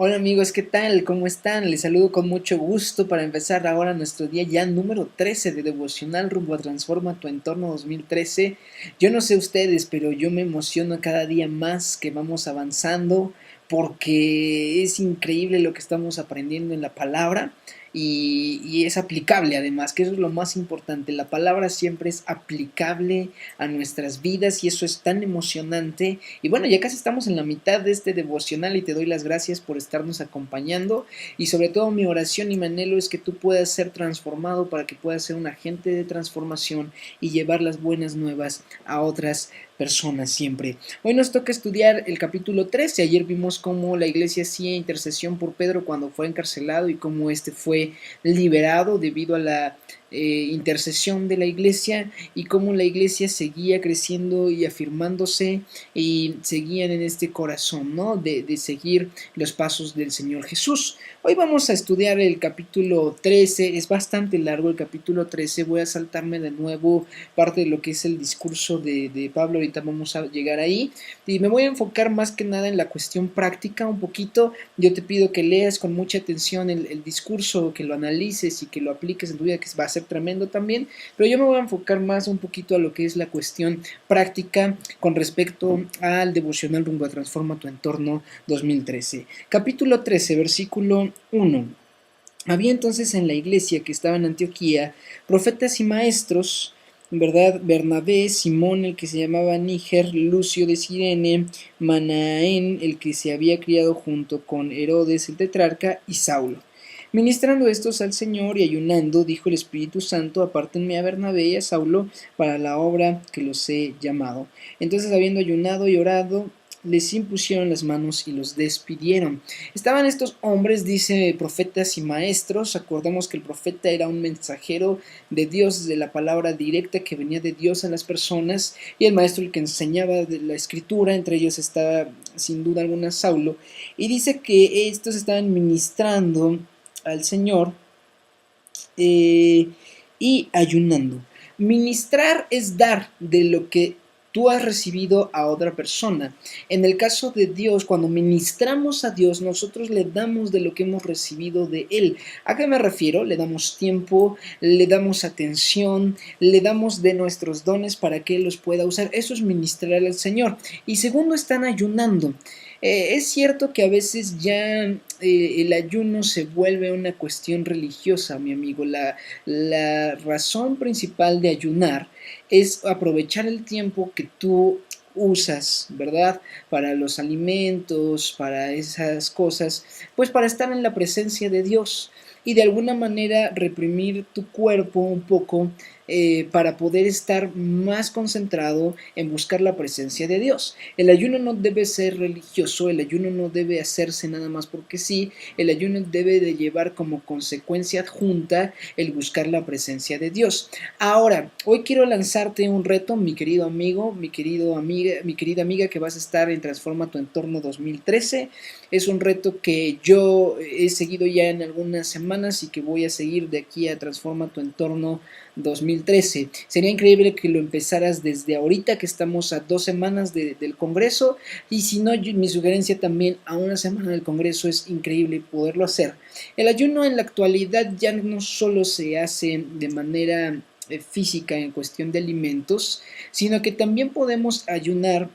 Hola amigos, ¿qué tal? ¿Cómo están? Les saludo con mucho gusto para empezar ahora nuestro día ya número 13 de Devocional rumbo a Transforma tu entorno 2013. Yo no sé ustedes, pero yo me emociono cada día más que vamos avanzando porque es increíble lo que estamos aprendiendo en la palabra y es aplicable además, que eso es lo más importante. La palabra siempre es aplicable a nuestras vidas y eso es tan emocionante. Y bueno, ya casi estamos en la mitad de este devocional y te doy las gracias por estarnos acompañando y sobre todo mi oración y mi anhelo es que tú puedas ser transformado para que puedas ser un agente de transformación y llevar las buenas nuevas a otras personas siempre. Hoy nos toca estudiar el capítulo 13. Ayer vimos cómo la iglesia hacía intercesión por Pedro cuando fue encarcelado y cómo este fue liberado debido a la intercesión de la iglesia y cómo la iglesia seguía creciendo y afirmándose y seguían en este corazón, ¿no? De seguir los pasos del Señor Jesús. Hoy vamos a estudiar el capítulo 13, es bastante largo el capítulo 13, voy a saltarme de nuevo parte de lo que es el discurso de Pablo, ahorita vamos a llegar ahí, y me voy a enfocar más que nada en la cuestión práctica un poquito. Yo te pido que leas con mucha atención el discurso, que lo analices y que lo apliques en tu vida, que va a ser tremendo también, pero yo me voy a enfocar más un poquito a lo que es la cuestión práctica con respecto al devocional rumbo a Transforma tu entorno 2013. Capítulo 13, versículo 1. Había entonces en la iglesia que estaba en Antioquía profetas y maestros, ¿verdad? Bernabé, Simón, el que se llamaba Níger, Lucio de Cirene, Manaén, el que se había criado junto con Herodes el tetrarca, y Saulo. Ministrando estos al Señor y ayunando, dijo el Espíritu Santo, apártenme a Bernabé y a Saulo para la obra que los he llamado. Entonces, habiendo ayunado y orado, les impusieron las manos y los despidieron. Estaban estos hombres, dice, profetas y maestros. Acordemos que el profeta era un mensajero de Dios, de la palabra directa que venía de Dios a las personas, y el maestro el que enseñaba de la escritura. Entre ellos estaba sin duda alguna Saulo, y dice que estos estaban ministrando al Señor eh, y ayunando. Ministrar es dar de lo que tú has recibido a otra persona. En el caso de Dios, cuando ministramos a Dios, nosotros le damos de lo que hemos recibido de Él. ¿A qué me refiero? Le damos tiempo, le damos atención, le damos de nuestros dones para que Él los pueda usar. Eso es ministrar al Señor. Y segundo, están ayunando. Es cierto que a veces ya el ayuno se vuelve una cuestión religiosa, mi amigo. La razón principal de ayunar es aprovechar el tiempo que tú usas, ¿verdad? Para los alimentos, para esas cosas, pues para estar en la presencia de Dios y de alguna manera reprimir tu cuerpo un poco para poder estar más concentrado en buscar la presencia de Dios. El ayuno no debe ser religioso, el ayuno no debe hacerse nada más porque sí, el ayuno debe de llevar como consecuencia adjunta el buscar la presencia de Dios. Ahora, hoy quiero lanzarte un reto, mi querido amigo, mi querida amiga que vas a estar en Transforma tu entorno 2013. Es un reto que yo he seguido ya en algunas semanas y que voy a seguir de aquí a Transforma tu entorno 2013. Sería increíble que lo empezaras desde ahorita, que estamos a 2 semanas del Congreso, y si no, mi sugerencia también a una semana del Congreso. Es increíble poderlo hacer. El ayuno en la actualidad ya no solo se hace de manera física en cuestión de alimentos, sino que también podemos ayunar.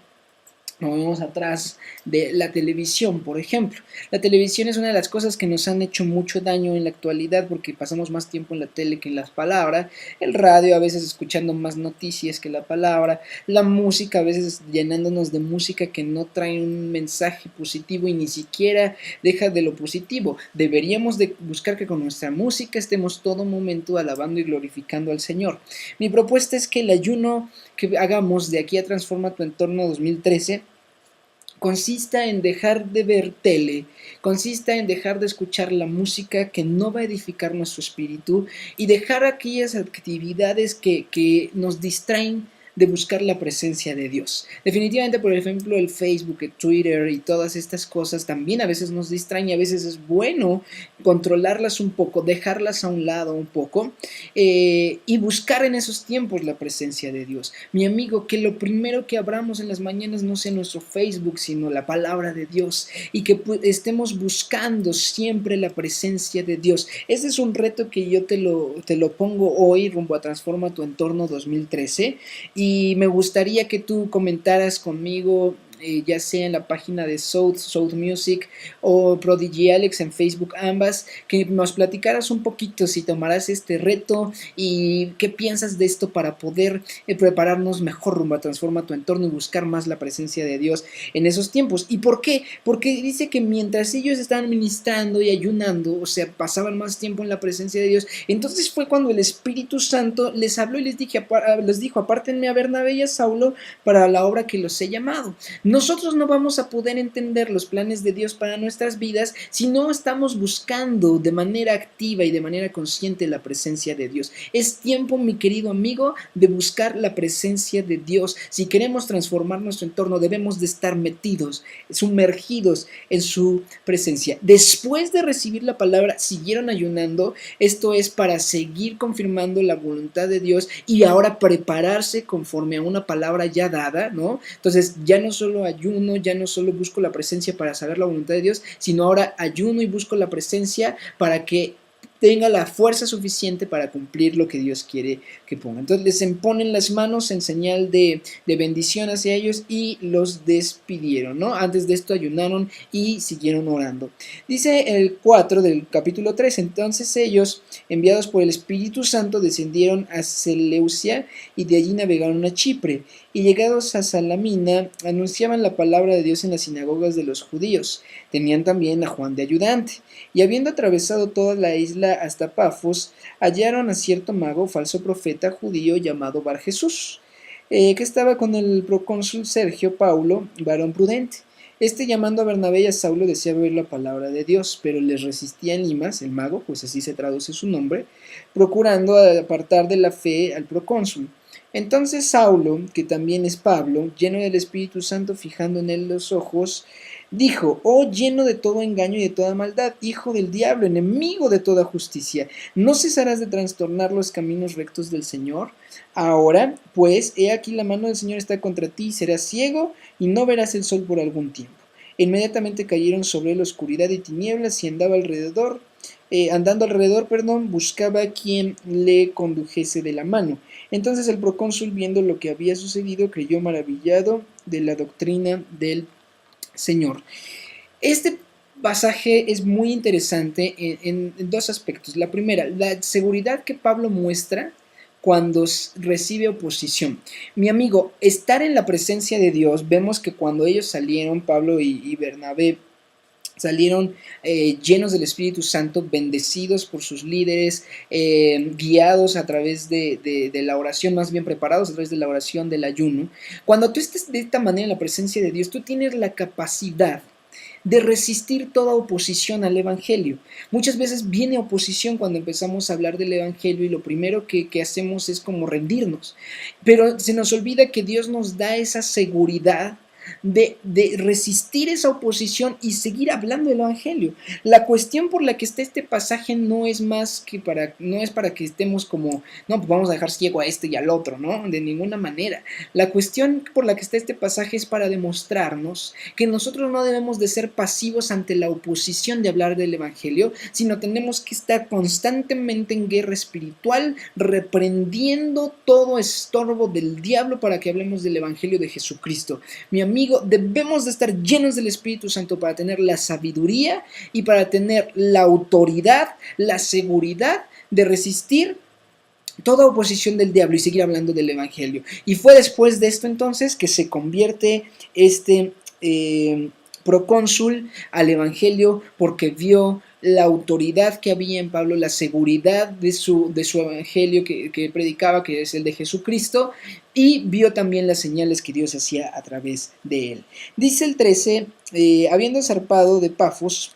Nos vemos atrás de la televisión, por ejemplo. La televisión es una de las cosas que nos han hecho mucho daño en la actualidad porque pasamos más tiempo en la tele que en las palabras, el radio a veces escuchando más noticias que la palabra, la música a veces llenándonos de música que no trae un mensaje positivo y ni siquiera deja de lo positivo. Deberíamos de buscar que con nuestra música estemos todo momento alabando y glorificando al Señor. Mi propuesta es que el ayuno que hagamos de aquí a Transforma tu entorno 2013 consista en dejar de ver tele, consista en dejar de escuchar la música que no va a edificar nuestro espíritu y dejar aquellas actividades que nos distraen de buscar la presencia de Dios. Definitivamente, por ejemplo, el Facebook, el Twitter y todas estas cosas también a veces nos distraen y a veces es bueno controlarlas un poco, dejarlas a un lado un poco y buscar en esos tiempos la presencia de Dios. Mi amigo, que lo primero que abramos en las mañanas no sea nuestro Facebook, sino la palabra de Dios y que estemos buscando siempre la presencia de Dios. Ese es un reto que yo te lo pongo hoy rumbo a Transforma tu Entorno 2013 y me gustaría que tú comentaras conmigo ya sea en la página de South Music o Prodigy Alex en Facebook, ambas, que nos platicaras un poquito si tomarás este reto y qué piensas de esto para poder prepararnos mejor rumbo a Transforma tu Entorno y buscar más la presencia de Dios en esos tiempos. ¿Y por qué? Porque dice que mientras ellos estaban ministrando y ayunando, o sea, pasaban más tiempo en la presencia de Dios, entonces fue cuando el Espíritu Santo les habló y les dijo, apártenme a Bernabé y a Saulo para la obra que los he llamado. Nosotros no vamos a poder entender los planes de Dios para nuestras vidas si no estamos buscando de manera activa y de manera consciente la presencia de Dios. Es tiempo, mi querido amigo, de buscar la presencia de Dios. Si queremos transformar nuestro entorno, debemos de estar metidos, sumergidos en su presencia. Después de recibir la palabra, siguieron ayunando. Esto es para seguir confirmando la voluntad de Dios y ahora prepararse conforme a una palabra ya dada, ¿no? Entonces, ya no solo ayuno, ya no solo busco la presencia para saber la voluntad de Dios, sino ahora ayuno y busco la presencia para que tenga la fuerza suficiente para cumplir lo que Dios quiere que ponga. Entonces les imponen las manos en señal de bendición hacia ellos y los despidieron, ¿no? Antes de esto ayunaron y siguieron orando. Dice el 4 del capítulo 3, entonces ellos, enviados por el Espíritu Santo, descendieron a Seleucia y de allí navegaron a Chipre. Y llegados a Salamina, anunciaban la palabra de Dios en las sinagogas de los judíos. Tenían también a Juan de ayudante. Y habiendo atravesado toda la isla hasta Pafos, hallaron a cierto mago, falso profeta judío llamado Bar Jesús, que estaba con el procónsul Sergio Paulo, varón prudente. Este, llamando a Bernabé y a Saulo, deseaba oír la palabra de Dios, pero les resistía Elimas, el mago, pues así se traduce su nombre, procurando apartar de la fe al procónsul. Entonces Saulo, que también es Pablo, lleno del Espíritu Santo, fijando en él los ojos, dijo: oh, lleno de todo engaño y de toda maldad, hijo del diablo, enemigo de toda justicia, ¿no cesarás de trastornar los caminos rectos del Señor? Ahora, pues, he aquí la mano del Señor está contra ti, serás ciego y no verás el sol por algún tiempo. Inmediatamente cayeron sobre él oscuridad y tinieblas y andando alrededor, buscaba a quien le condujese de la mano. Entonces el procónsul, viendo lo que había sucedido, creyó maravillado de la doctrina del Señor. Este pasaje es muy interesante en dos aspectos. La primera, la seguridad que Pablo muestra cuando recibe oposición. Mi amigo, estar en la presencia de Dios, vemos que cuando ellos salieron, Pablo y Bernabé, salieron llenos del Espíritu Santo, bendecidos por sus líderes, guiados a través de la oración, más bien preparados a través de la oración, del ayuno. Cuando tú estés de esta manera en la presencia de Dios, tú tienes la capacidad de resistir toda oposición al Evangelio. Muchas veces viene oposición cuando empezamos a hablar del Evangelio y lo primero que hacemos es como rendirnos. Pero se nos olvida que Dios nos da esa seguridad de resistir esa oposición y seguir hablando del Evangelio. La cuestión por la que está este pasaje no es para que estemos como, no, pues vamos a dejar ciego a este y al otro, ¿no? De ninguna manera. La cuestión por la que está este pasaje es para demostrarnos que nosotros no debemos de ser pasivos ante la oposición de hablar del Evangelio, sino tenemos que estar constantemente en guerra espiritual, reprendiendo todo estorbo del diablo para que hablemos del Evangelio de Jesucristo. Mi amigo, debemos de estar llenos del Espíritu Santo para tener la sabiduría y para tener la autoridad, la seguridad de resistir toda oposición del diablo y seguir hablando del Evangelio. Y fue después de esto entonces que se convierte procónsul al Evangelio, porque vio la autoridad que había en Pablo, la seguridad de su Evangelio que predicaba, que es el de Jesucristo, y vio también las señales que Dios hacía a través de él. Dice el 13, habiendo zarpado de Pafos,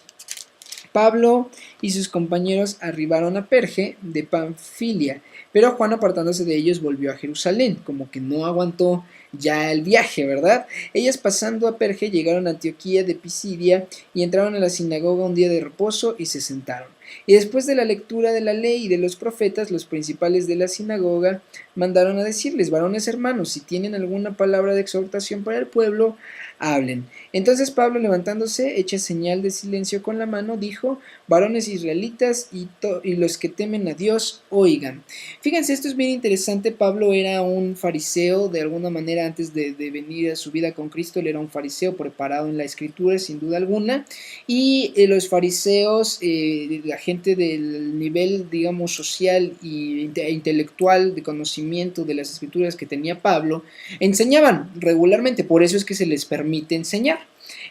Pablo y sus compañeros arribaron a Perge de Panfilia, pero Juan, apartándose de ellos, volvió a Jerusalén, como que no aguantó ya el viaje, ¿verdad? Ellas, pasando a Perge, llegaron a Antioquía de Pisidia y entraron a la sinagoga un día de reposo y se sentaron. Y después de la lectura de la ley y de los profetas, los principales de la sinagoga mandaron a decirles: varones hermanos, si tienen alguna palabra de exhortación para el pueblo, hablen. Entonces Pablo, levantándose, hecha señal de silencio con la mano, dijo: varones israelitas y los que temen a Dios, oigan. Fíjense, esto es bien interesante. Pablo era un fariseo, de alguna manera, antes de venir a su vida con Cristo. Él era un fariseo preparado en la escritura, sin duda alguna, y los fariseos, la gente del nivel, digamos, social e intelectual de conocimiento de las escrituras que tenía Pablo, enseñaban regularmente, por eso es que se les permite enseñar.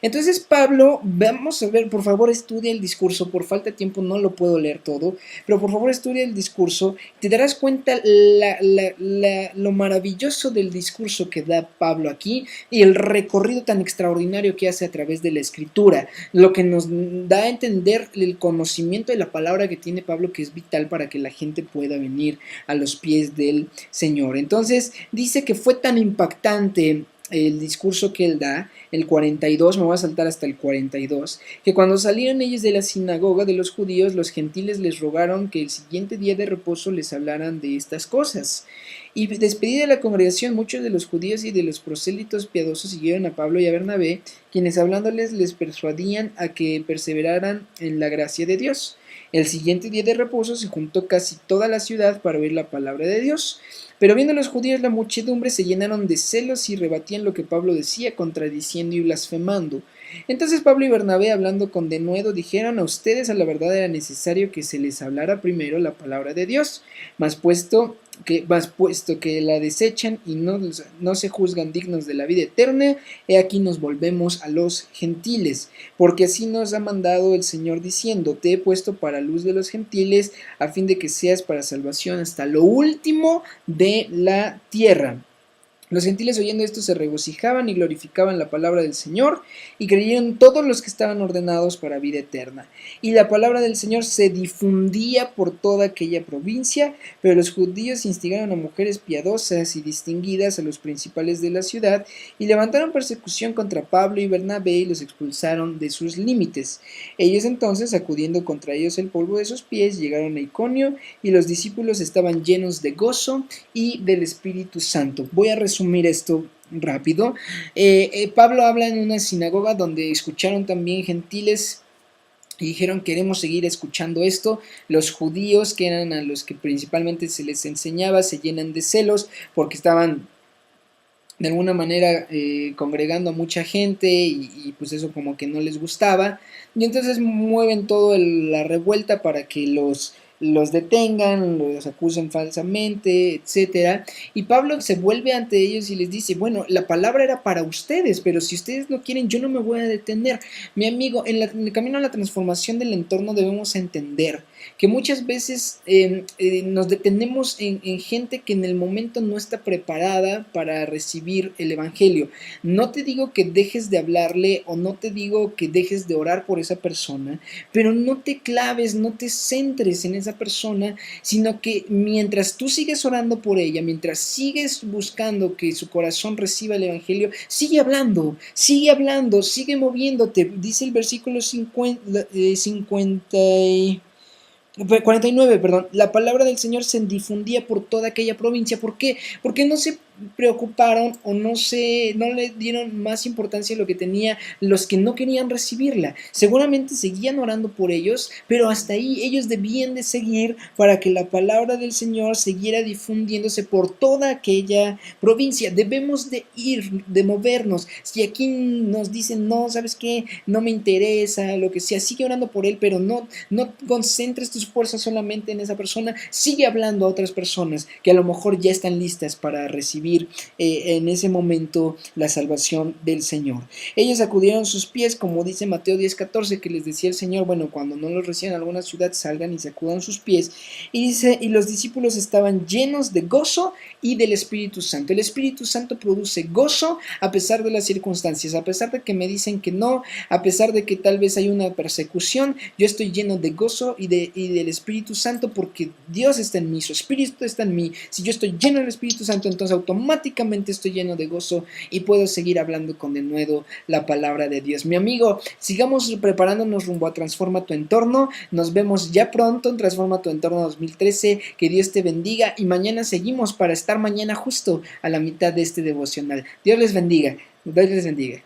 Entonces Pablo, vamos a ver, por favor estudia el discurso, por falta de tiempo no lo puedo leer todo, pero por favor estudia el discurso, te darás cuenta lo maravilloso del discurso que da Pablo aquí y el recorrido tan extraordinario que hace a través de la escritura, lo que nos da a entender el conocimiento de la palabra que tiene Pablo, que es vital para que la gente pueda venir a los pies del Señor. Entonces dice que fue tan impactante el discurso que él da, el 42, me voy a saltar hasta el 42, que cuando salieron ellos de la sinagoga de los judíos, los gentiles les rogaron que el siguiente día de reposo les hablaran de estas cosas. Y despedida la congregación, muchos de los judíos y de los prosélitos piadosos siguieron a Pablo y a Bernabé, quienes hablándoles les persuadían a que perseveraran en la gracia de Dios. El siguiente día de reposo se juntó casi toda la ciudad para oír la palabra de Dios. Pero viendo los judíos la muchedumbre, se llenaron de celos y rebatían lo que Pablo decía, contradiciendo y blasfemando. Entonces Pablo y Bernabé, hablando con denuedo, dijeron: a ustedes a la verdad era necesario que se les hablara primero la palabra de Dios, mas puesto que la desechan y no se juzgan dignos de la vida eterna, he aquí nos volvemos a los gentiles, porque así nos ha mandado el Señor diciendo: te he puesto para luz de los gentiles, a fin de que seas para salvación hasta lo último de la tierra. Los gentiles, oyendo esto, se regocijaban y glorificaban la palabra del Señor, y creyeron todos los que estaban ordenados para vida eterna. Y la palabra del Señor se difundía por toda aquella provincia, pero los judíos instigaron a mujeres piadosas y distinguidas, a los principales de la ciudad, y levantaron persecución contra Pablo y Bernabé y los expulsaron de sus límites. Ellos entonces, sacudiendo contra ellos el polvo de sus pies, llegaron a Iconio, y los discípulos estaban llenos de gozo y del Espíritu Santo. Voy a resumir esto rápido. Pablo habla en una sinagoga donde escucharon también gentiles y dijeron: queremos seguir escuchando esto. Los judíos, que eran a los que principalmente se les enseñaba, se llenan de celos porque estaban de alguna manera congregando a mucha gente y pues eso como que no les gustaba, y entonces mueven toda la revuelta para que los detengan, los acusen falsamente, etcétera. Y Pablo se vuelve ante ellos y les dice: bueno, la palabra era para ustedes, pero si ustedes no quieren, yo no me voy a detener. Mi amigo, en el camino a la transformación del entorno debemos entender que muchas veces nos detenemos en gente que en el momento no está preparada para recibir el evangelio. No te digo que dejes de hablarle, o no te digo que dejes de orar por esa persona, pero no te claves, no te centres en esa persona, sino que mientras tú sigues orando por ella, mientras sigues buscando que su corazón reciba el evangelio, sigue hablando, sigue moviéndote. Dice el versículo 49, perdón, la palabra del Señor se difundía por toda aquella provincia. ¿Por qué? Porque no se preocuparon o no le dieron más importancia a lo que tenía los que no querían recibirla. Seguramente seguían orando por ellos, pero hasta ahí ellos debían de seguir para que la palabra del Señor siguiera difundiéndose por toda aquella provincia. Debemos de ir, de movernos. Si aquí nos dicen: no, ¿sabes qué? No me interesa, lo que sea, sigue orando por él, pero no concentres tus fuerzas solamente en esa persona. Sigue hablando a otras personas que a lo mejor ya están listas para recibir recibir en ese momento la salvación del Señor. Ellos acudieron a sus pies, como dice Mateo 10:14, que les decía el Señor, bueno, cuando no los reciban en alguna ciudad, salgan y sacudan sus pies. Y dice, y los discípulos estaban llenos de gozo y del Espíritu Santo. El Espíritu Santo produce gozo a pesar de las circunstancias, a pesar de que me dicen que no, a pesar de que tal vez hay una persecución, yo estoy lleno de gozo y del Espíritu Santo porque Dios está en mí, su Espíritu está en mí. Si yo estoy lleno del Espíritu Santo, entonces automáticamente estoy lleno de gozo y puedo seguir hablando con denuedo la palabra de Dios. Mi amigo, sigamos preparándonos rumbo a Transforma tu Entorno. Nos vemos ya pronto en Transforma tu Entorno 2013. Que Dios te bendiga y mañana seguimos para estar mañana justo a la mitad de este devocional. Dios les bendiga. Dios les bendiga.